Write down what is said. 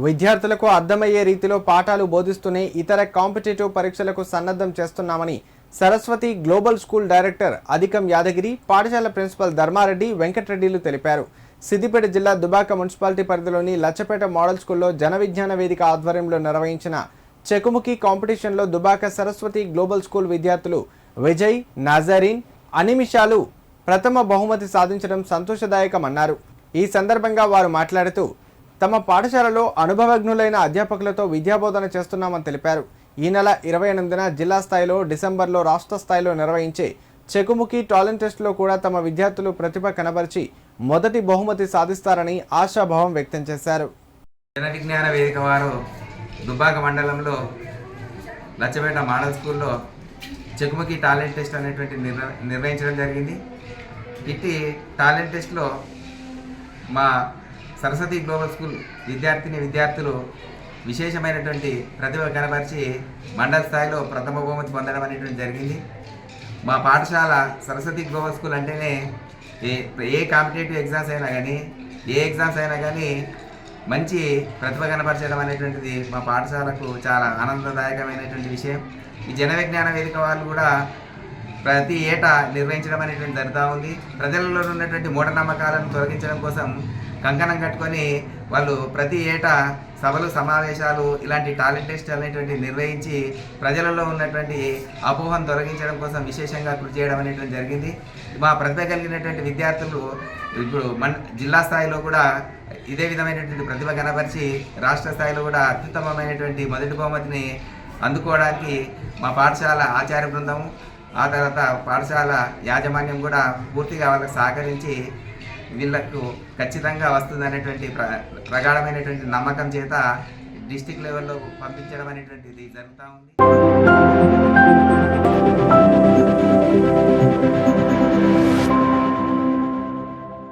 విద్యార్థులకు అర్థమయ్యే రీతిలో పాఠాలు బోధిస్తూనే ఇతర కాంపిటేటివ్ పరీక్షలకు సన్నద్ధం చేస్తున్నామని సరస్వతి గ్లోబల్ స్కూల్ డైరెక్టర్ అధికం యాదగిరి, పాఠశాల ప్రిన్సిపల్ ధర్మారెడ్డి, వెంకటరెడ్డిలు తెలిపారు. సిద్దిపేట జిల్లా దుబాక మున్సిపాలిటీ పరిధిలోని లచ్చపేట మోడల్ స్కూల్లో జన విజ్ఞాన వేదిక ఆధ్వర్యంలో నిర్వహించిన చెకుముకి కాంపిటీషన్లో దుబాక సరస్వతి గ్లోబల్ స్కూల్ విద్యార్థులు విజయ్, నజరీన్, అనిమిషాలు ప్రథమ బహుమతి సాధించడం సంతోషదాయకమన్నారు. ఈ సందర్భంగా వారు మాట్లాడుతూ తమ పాఠశాలలో అనుభవజ్ఞులైన అధ్యాపకులతో విద్యాబోధన చేస్తున్నామని తెలిపారు. ఈ నెల 28న జిల్లా స్థాయిలో, డిసెంబర్లో రాష్ట్ర స్థాయిలో నిర్వహించే చెకుముకి టాలెంట్ టెస్ట్లో కూడా తమ విద్యార్థులు ప్రతిభ కనబరిచి మొదటి బహుమతి సాధిస్తారని ఆశాభావం వ్యక్తం చేశారు. జన విజ్ఞాన వేదిక వారు దుబ్బాక మండలంలో లచ్చపేట మోడల్ స్కూల్లో చెకుముకి టాలెంట్ టెస్ట్ అనేటువంటి నిర్వహించడం జరిగింది. ఇట్టి టాలెంట్ టెస్ట్లో మా సరస్వతి గ్లోబల్ స్కూల్ విద్యార్థులు విశేషమైనటువంటి ప్రతిభ కనబరిచి మండల స్థాయిలో ప్రథమ బహుమతి పొందడం అనేటువంటి జరిగింది. మా పాఠశాల సరస్వతి గ్లోబల్ స్కూల్ అంటేనే ఏ కాంపిటేటివ్ ఎగ్జామ్స్ అయినా కానీ మంచి ప్రతిభ కనబరచడం అనేటువంటిది మా పాఠశాలకు చాలా ఆనందదాయకమైనటువంటి విషయం. ఈ జన విజ్ఞాన వేదిక వాళ్ళు కూడా ప్రతి ఏటా నిర్వహించడం అనేటువంటి జరుగుతూ ఉంది. ప్రజలలో ఉన్నటువంటి మూఢనమ్మకాలను తొలగించడం కోసం కంకణం కట్టుకొని వాళ్ళు ప్రతి ఏటా సభలు, సమావేశాలు, ఇలాంటి టాలెంట్ టెస్ట్ అనేటువంటి నిర్వహించి ప్రజలలో ఉన్నటువంటి అపోహను తొలగించడం కోసం విశేషంగా కృషి చేయడం అనేటువంటి జరిగింది. మా ప్రతిభ కలిగినటువంటి విద్యార్థులు ఇప్పుడు జిల్లా స్థాయిలో కూడా ఇదే విధమైనటువంటి ప్రతిభ కనబరిచి రాష్ట్ర స్థాయిలో కూడా అత్యుత్తమమైనటువంటి మొదటి బహుమతిని అందుకోవడానికి మా పాఠశాల ఆచార్య బృందము, ఆ తర్వాత పాఠశాల యాజమాన్యం కూడా పూర్తిగా వాళ్ళకి సహకరించి వీళ్ళకు ఖచ్చితంగా వస్తుందనేటువంటి ప్రగాఢమైనటువంటి నమ్మకం చేత డిస్ట్రిక్ట్ లెవెల్లో పంపించడం అనేటువంటిది జరుగుతూ ఉంది.